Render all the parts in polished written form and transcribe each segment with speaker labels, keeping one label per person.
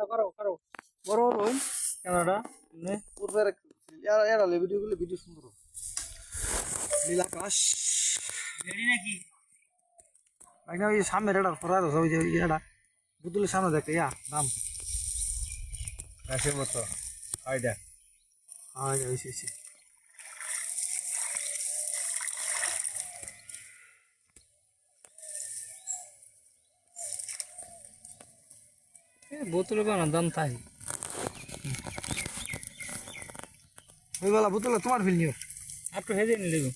Speaker 1: কারো কারো বড় রই ক্যামেরাটা নে
Speaker 2: পূর্বের এরা ভিডিওগুলো ভিডিও সুন্দর নীল আকাশ
Speaker 1: রেডি নাকি
Speaker 2: ভাই না ওই সামনে রেডার ফরার ওই যে এটা বুতুলের সামনে দেখে দাম
Speaker 3: গাছের মতো হয় দেখ
Speaker 2: হয় হয়েছে
Speaker 1: বোতলে বানা দাম তাই
Speaker 2: ওই বলা বুতুলে তোমার ফিল নিও
Speaker 1: একটু হেজে নি দেখো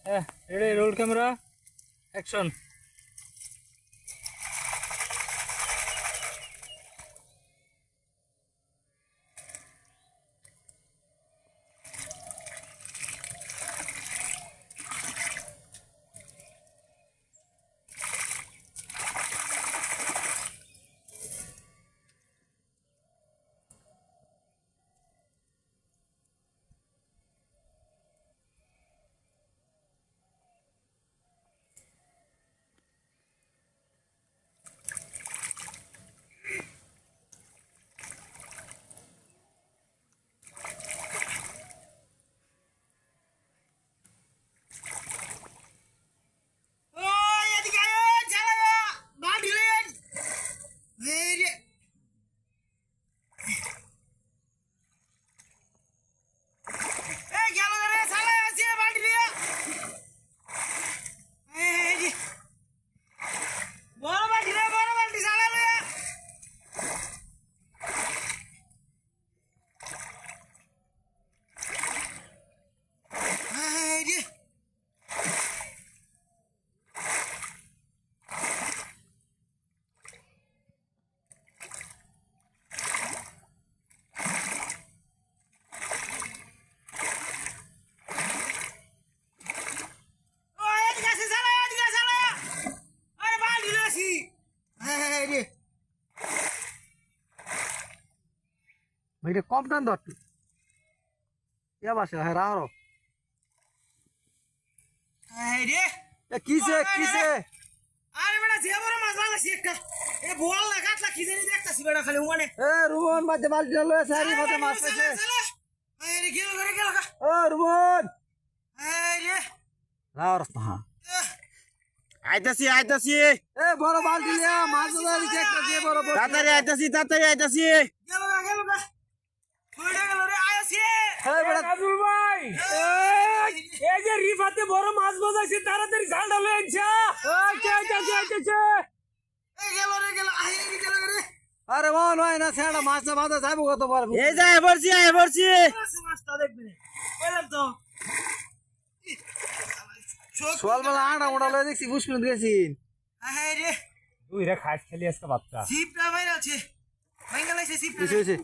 Speaker 1: হ্যাঁ রেডি রোল ক্যামেরা অ্যাকশন
Speaker 2: ভাই এটা কম টান ধর বাসে হ্যাঁ রাহরো কিসে
Speaker 4: আরে বেটা যে বড় মাছ লাগাছি একটা এ বল না কাটলা কি জানি দেখতাছি বেটা খালি মানে
Speaker 2: রুমন বাজে বালতি লয়ে সারি মতে মাছ পেছে
Speaker 4: আরে গেল করে গেল
Speaker 2: রুমন
Speaker 4: আরে
Speaker 2: রাহরো হ্যাঁ
Speaker 3: আইতাছি
Speaker 2: বড় বালতি লিয়া মাছ ধরে একটা দিয়ে বড়
Speaker 3: তাড়াতাড়ি আইতাছি
Speaker 4: গেল কইডা গেল রে আইছি
Speaker 1: আব্দুল ভাই এই যে রিফাতে বড় মাছ বাজাইছে তাড়াতাড়ি ঝালটা লয়ে আনছা
Speaker 4: এই গেল আই গেল রে
Speaker 2: আরে মন হয় না সেটা মাছটা বাঁধা যাবো কত বড়
Speaker 3: এই যে আইবরছি
Speaker 4: মাছটা দেখবি না বললাম তো
Speaker 2: সকালবেলা আটা মোটা লয়ে দেখছি বুঝবেন গেছি
Speaker 4: আরে
Speaker 3: তুই রে খাস খেলি আজকে বাচ্চা
Speaker 4: জিপটা বাইরে আছে ভাঙা লাগছে জিপটা
Speaker 2: হয়েছে